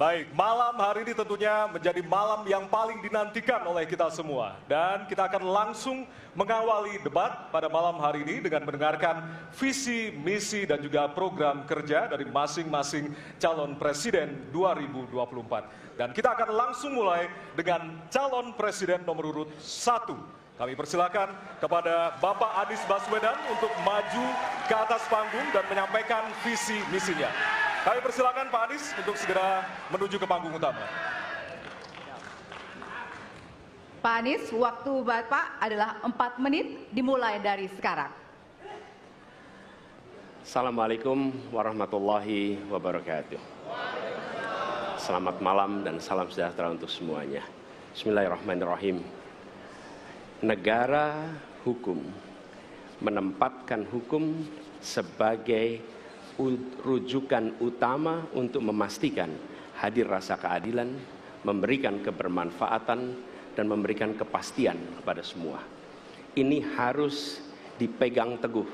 Baik, malam hari ini tentunya menjadi malam yang paling dinantikan oleh kita semua. Dan kita akan langsung mengawali debat pada malam hari ini dengan mendengarkan visi, misi, dan juga program kerja dari masing-masing calon presiden 2024. Dan kita akan langsung mulai dengan calon presiden nomor urut 1. Kami persilakan kepada Bapak Anies Baswedan untuk maju ke atas panggung dan menyampaikan visi misinya. Kami persilakan Pak Anies untuk segera menuju ke panggung utama. Pak Anies, waktu Bapak adalah 4 menit dimulai dari sekarang. Assalamualaikum warahmatullahi wabarakatuh. Selamat malam dan salam sejahtera untuk semuanya. Bismillahirrahmanirrahim. Negara hukum menempatkan hukum sebagai rujukan utama untuk memastikan hadir rasa keadilan, memberikan kebermanfaatan, dan memberikan kepastian kepada semua. Ini harus dipegang teguh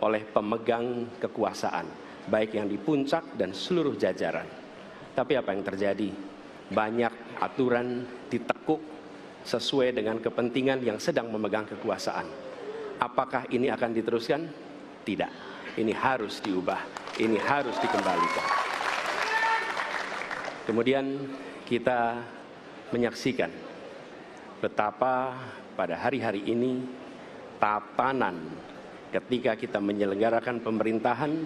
oleh pemegang kekuasaan, baik yang di puncak dan seluruh jajaran. Tapi apa yang terjadi? Banyak aturan ditekuk sesuai dengan kepentingan yang sedang memegang kekuasaan. Apakah ini akan diteruskan? Tidak. Ini harus diubah, ini harus dikembalikan. Kemudian kita menyaksikan betapa pada hari-hari ini tatanan ketika kita menyelenggarakan pemerintahan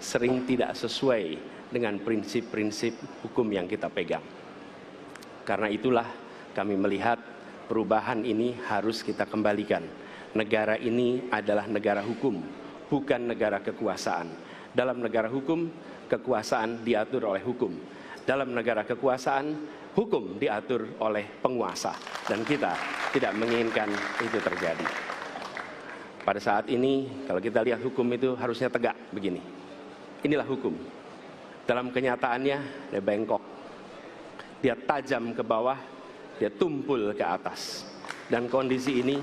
sering tidak sesuai dengan prinsip-prinsip hukum yang kita pegang. Karena itulah kami melihat perubahan ini harus kita kembalikan. Negara ini adalah negara hukum, bukan negara kekuasaan. Dalam negara hukum, kekuasaan diatur oleh hukum. Dalam negara kekuasaan, hukum diatur oleh penguasa. Dan kita tidak menginginkan itu terjadi. Pada saat ini, kalau kita lihat hukum itu harusnya tegak begini. Inilah hukum. Dalam kenyataannya, dia bengkok. Dia tajam ke bawah, dia tumpul ke atas. Dan kondisi ini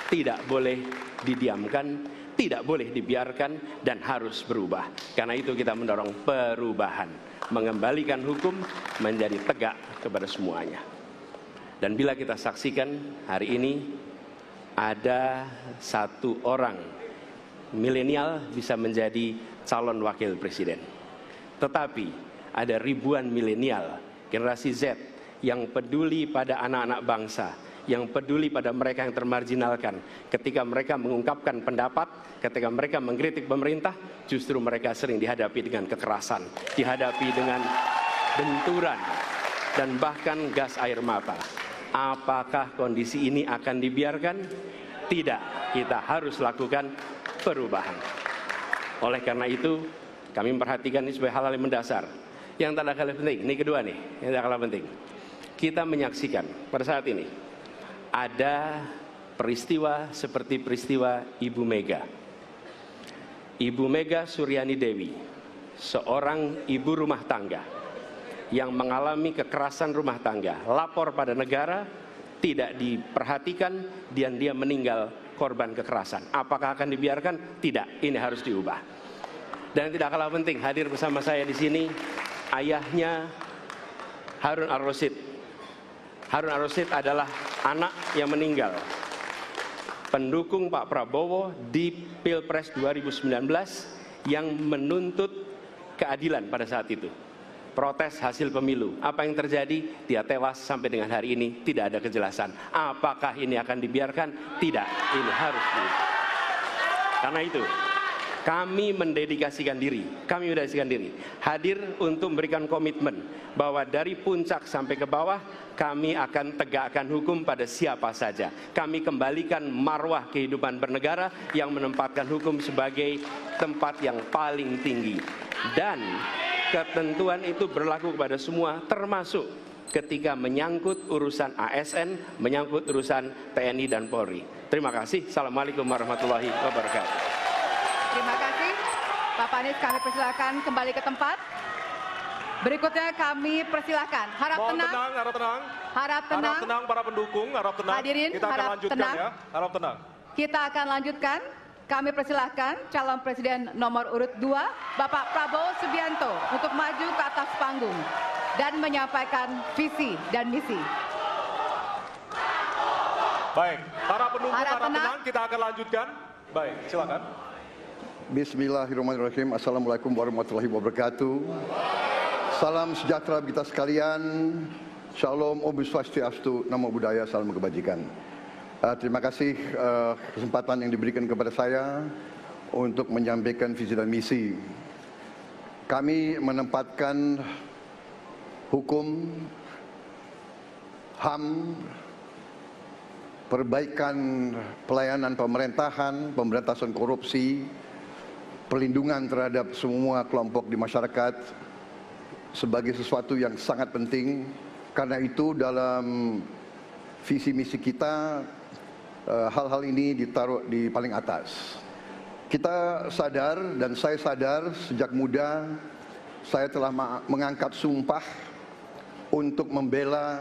tidak boleh didiamkan, tidak boleh dibiarkan, dan harus berubah. Karena itu kita mendorong perubahan, mengembalikan hukum menjadi tegak kepada semuanya. Dan bila kita saksikan hari ini ada satu orang milenial bisa menjadi calon wakil presiden. Tetapi ada ribuan milenial, generasi Z yang peduli pada anak-anak bangsa, yang peduli pada mereka yang termarginalkan. Ketika mereka mengungkapkan pendapat, ketika mereka mengkritik pemerintah, justru mereka sering dihadapi dengan kekerasan, dihadapi dengan benturan, dan bahkan gas air mata. Apakah kondisi ini akan dibiarkan? Tidak, kita harus lakukan perubahan. Oleh karena itu, kami memperhatikan ini sebagai hal-hal yang mendasar. Yang tak kalah penting, ini kedua nih, yang tak kalah penting. Kita menyaksikan pada saat ini, ada peristiwa seperti peristiwa Ibu Mega. Ibu Mega Suryani Dewi, seorang ibu rumah tangga yang mengalami kekerasan rumah tangga, lapor pada negara, tidak diperhatikan, dan dia meninggal korban kekerasan. Apakah akan dibiarkan? Tidak, ini harus diubah. Dan tidak kalah penting, hadir bersama saya di sini ayahnya Harun Ar-Rasyid. Harun Ar-Rasyid adalah anak yang meninggal, pendukung Pak Prabowo di Pilpres 2019 yang menuntut keadilan pada saat itu. Protes hasil pemilu. Apa yang terjadi? Dia tewas sampai dengan hari ini tidak ada kejelasan. Apakah ini akan dibiarkan? Tidak, ini harus diubah. Karena itu kami mendedikasikan diri, hadir untuk memberikan komitmen bahwa dari puncak sampai ke bawah, kami akan tegakkan hukum pada siapa saja. Kami kembalikan marwah kehidupan bernegara yang menempatkan hukum sebagai tempat yang paling tinggi. Dan ketentuan itu berlaku kepada semua, termasuk ketika menyangkut urusan ASN, menyangkut urusan TNI dan Polri. Terima kasih. Assalamualaikum warahmatullahi wabarakatuh. Terima kasih, Bapak Anies. Kami persilakan kembali ke tempat. Berikutnya kami persilakan. Harap tenang. Harap tenang. Harap tenang. Harap tenang para pendukung. Harap tenang. Hadirin, kita akan harap lanjutkan tenang. ya. Harap tenang. Kita akan lanjutkan. Kami persilahkan calon presiden nomor urut 2, Bapak Prabowo Subianto, untuk maju ke atas panggung. dan menyampaikan visi dan misi. Baik, para pendukung, Harap para tenang. tenang, kita akan lanjutkan. Baik, silakan. Bismillahirrahmanirrahim. Assalamualaikum warahmatullahi wabarakatuh. Salam sejahtera kita sekalian. Shalom, Om Swastiastu, Namo Buddhaya, salam kebajikan. Terima kasih kesempatan yang diberikan kepada saya untuk menyampaikan visi dan misi. Kami menempatkan hukum, HAM, perbaikan pelayanan pemerintahan, pemberantasan korupsi, perlindungan terhadap semua kelompok di masyarakat sebagai sesuatu yang sangat penting. Karena itu dalam visi misi kita hal-hal ini ditaruh di paling atas. Kita sadar dan saya sadar sejak muda saya telah mengangkat sumpah untuk membela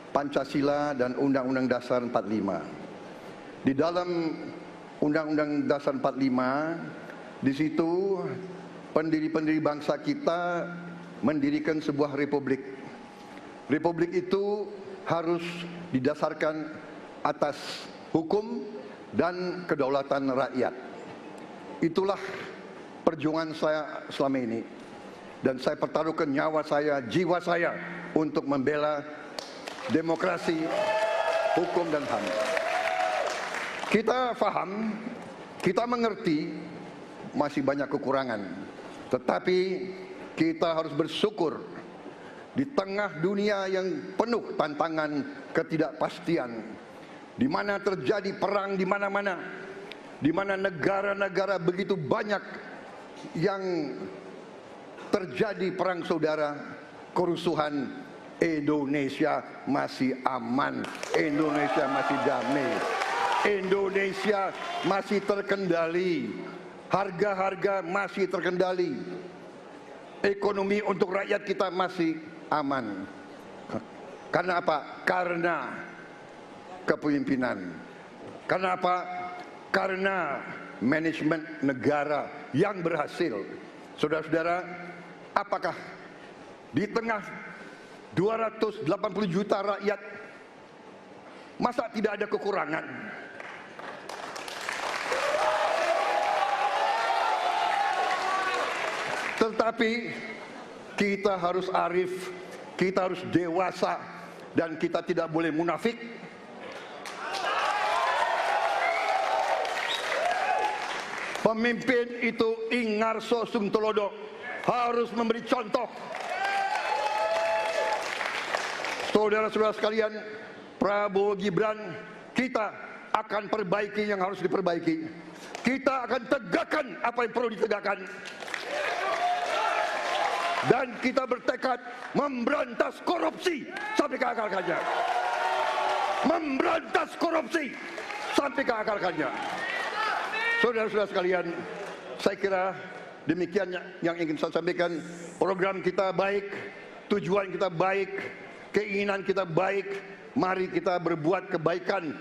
Pancasila dan Undang-Undang Dasar 45. Di dalam Undang-Undang Dasar 45, di situ pendiri-pendiri bangsa kita mendirikan sebuah republik. Republik itu harus didasarkan atas hukum dan kedaulatan rakyat. Itulah perjuangan saya selama ini. Dan saya pertaruhkan nyawa saya, jiwa saya untuk membela demokrasi, hukum dan HAM. Kita paham, kita mengerti masih banyak kekurangan. Tetapi kita harus bersyukur di tengah dunia yang penuh tantangan ketidakpastian, di mana terjadi perang di mana-mana, di mana negara-negara begitu banyak yang terjadi perang saudara, kerusuhan, Indonesia masih aman, Indonesia masih damai, Indonesia masih terkendali, harga-harga masih terkendali, ekonomi untuk rakyat kita masih aman. Karena apa? Karena kepemimpinan. Karena apa? Karena manajemen negara yang berhasil. Saudara-saudara, apakah di tengah 280 juta rakyat masa tidak ada kekurangan? Tetapi kita harus arif, kita harus dewasa, dan kita tidak boleh munafik. Pemimpin itu ingarso sungtolodo, harus memberi contoh. Saudara-saudara sekalian, Prabowo Gibran, kita akan perbaiki yang harus diperbaiki. Kita akan tegakkan apa yang perlu ditegakkan. Dan kita bertekad memberantas korupsi sampai ke akar-akarnya. Memberantas korupsi sampai ke akar-akarnya. Saudara-saudara sekalian, saya kira demikian yang ingin saya sampaikan. Program kita baik, tujuan kita baik, keinginan kita baik. Mari kita berbuat kebaikan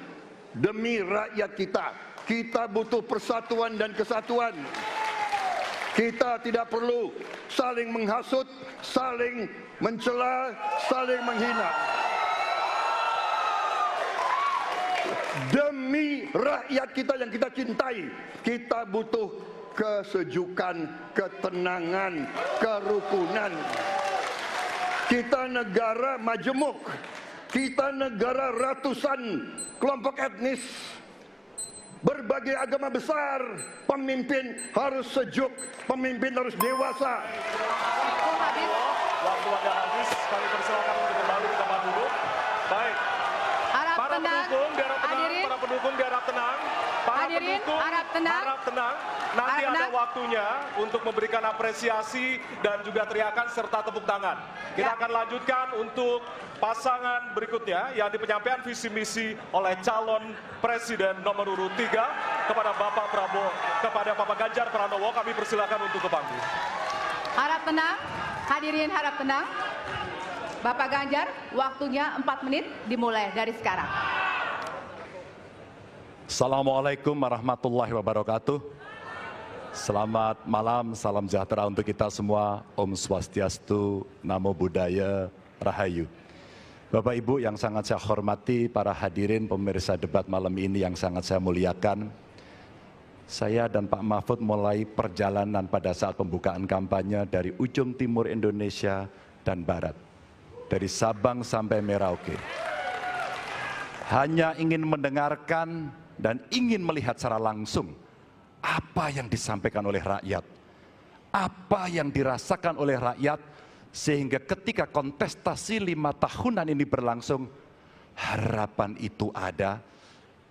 demi rakyat kita. Kita butuh persatuan dan kesatuan. Kita tidak perlu saling menghasut, saling mencela, saling menghina. Demi rakyat kita yang kita cintai, kita butuh kesejukan, ketenangan, kerukunan. Kita negara majemuk, kita negara ratusan kelompok etnis, berbagai agama besar. Pemimpin harus sejuk, pemimpin harus dewasa. Waktu Anda habis, kami persilakan untuk kembali ke tempat duduk. Baik. Harap Para tenang, pendukung diharap tenang, hadirin. para pendukung diharap tenang. Para Hadirin, pendukung harap tenang. harap tenang. Nanti Harap ada tenang. waktunya untuk memberikan apresiasi dan juga teriakan serta tepuk tangan. Kita Ya. akan lanjutkan untuk pasangan berikutnya yang di penyampaian visi misi oleh calon presiden nomor urut 3 kepada Bapak Prabowo, kepada Bapak Ganjar Pranowo. Kami persilakan untuk ke panggung. Harap tenang, hadirin harap tenang. Bapak Ganjar, waktunya 4 menit dimulai dari sekarang. Assalamualaikum warahmatullahi wabarakatuh. Selamat malam, salam sejahtera untuk kita semua. Om Swastiastu, Namo Buddhaya, Rahayu. Bapak Ibu yang sangat saya hormati, para hadirin pemirsa debat malam ini yang sangat saya muliakan. Saya dan Pak Mahfud mulai perjalanan pada saat pembukaan kampanye dari ujung timur Indonesia dan barat. Dari Sabang sampai Merauke. Hanya ingin mendengarkan dan ingin melihat secara langsung apa yang disampaikan oleh rakyat, apa yang dirasakan oleh rakyat, sehingga ketika kontestasi 5 tahunan ini berlangsung, harapan itu ada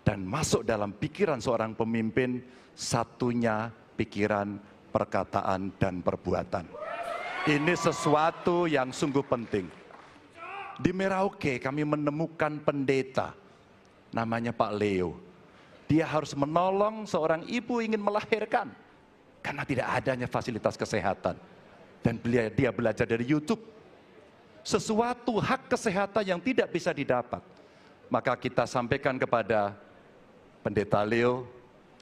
dan masuk dalam pikiran seorang pemimpin, satunya pikiran, perkataan, dan perbuatan. Ini sesuatu yang sungguh penting. Di Merauke kami menemukan pendeta, namanya Pak Leo. Dia harus menolong seorang ibu ingin melahirkan karena tidak adanya fasilitas kesehatan. Dan dia belajar dari YouTube. Sesuatu hak kesehatan yang tidak bisa didapat. Maka kita sampaikan kepada Pendeta Leo,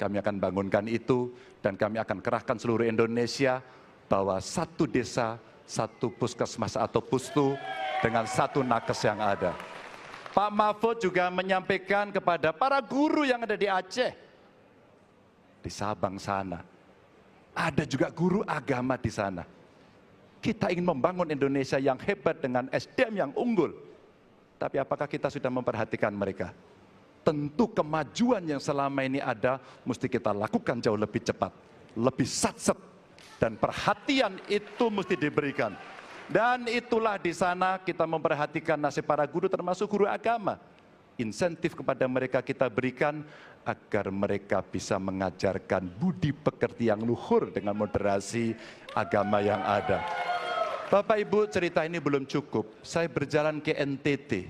kami akan bangunkan itu dan kami akan kerahkan seluruh Indonesia bahwa satu desa, satu puskesmas atau pustu dengan satu nakes yang ada. Pak Mahfud juga menyampaikan kepada para guru yang ada di Aceh, di Sabang sana. Ada juga guru agama di sana. Kita ingin membangun Indonesia yang hebat dengan SDM yang unggul. Tapi apakah kita sudah memperhatikan mereka? Tentu kemajuan yang selama ini ada, mesti kita lakukan jauh lebih cepat. Lebih satset. Dan perhatian itu mesti diberikan. Dan itulah di sana kita memperhatikan nasib para guru termasuk guru agama. Insentif kepada mereka kita berikan agar mereka bisa mengajarkan budi pekerti yang luhur dengan moderasi agama yang ada. Bapak Ibu, cerita ini belum cukup. Saya berjalan ke NTT.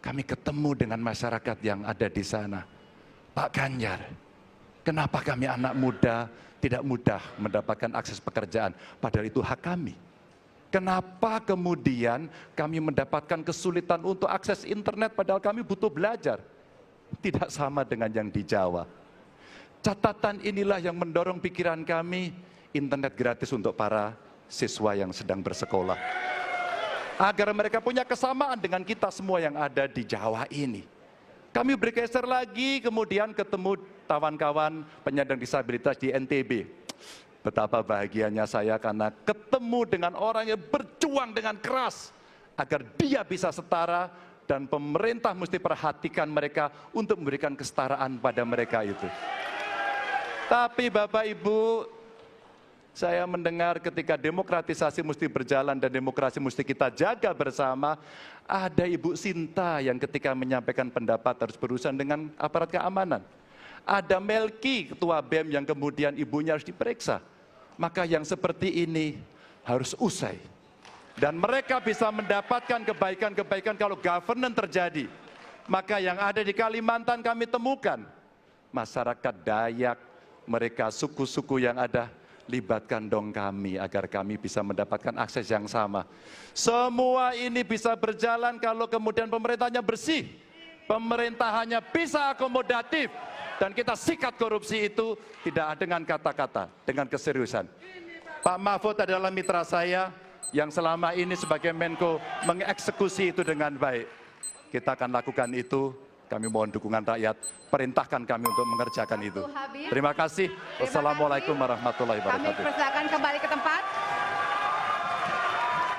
Kami ketemu dengan masyarakat yang ada di sana. Pak Ganjar, kenapa kami anak muda tidak mudah mendapatkan akses pekerjaan? Padahal itu hak kami. Kenapa kemudian kami mendapatkan kesulitan untuk akses internet padahal kami butuh belajar? Tidak sama dengan yang di Jawa. Catatan inilah yang mendorong pikiran kami, internet gratis untuk para siswa yang sedang bersekolah. Agar mereka punya kesamaan dengan kita semua yang ada di Jawa ini. Kami bergeser lagi, kemudian ketemu kawan-kawan penyandang disabilitas di NTB. Betapa bahagianya saya karena ketemu dengan orang yang berjuang dengan keras agar dia bisa setara dan pemerintah mesti perhatikan mereka untuk memberikan kesetaraan pada mereka itu. Tapi Bapak Ibu, saya mendengar ketika demokratisasi mesti berjalan dan demokrasi mesti kita jaga bersama, ada Ibu Sinta yang ketika menyampaikan pendapat harus berurusan dengan aparat keamanan. Ada Melki, ketua BEM yang kemudian ibunya harus diperiksa. Maka yang seperti ini harus usai. Dan mereka bisa mendapatkan kebaikan-kebaikan kalau governance terjadi. Maka yang ada di Kalimantan kami temukan. Masyarakat Dayak, mereka suku-suku yang ada, libatkan dong kami agar kami bisa mendapatkan akses yang sama. Semua ini bisa berjalan kalau kemudian pemerintahnya bersih. Pemerintahannya bisa akomodatif. Dan kita sikat korupsi itu tidak dengan kata-kata, dengan keseriusan. Pak Mahfud adalah mitra saya yang selama ini sebagai Menko mengeksekusi itu dengan baik. Kita akan lakukan itu, kami mohon dukungan rakyat, perintahkan kami untuk mengerjakan itu. Terima kasih. Wassalamualaikum warahmatullahi wabarakatuh. Kami persilakan kembali ke tempat.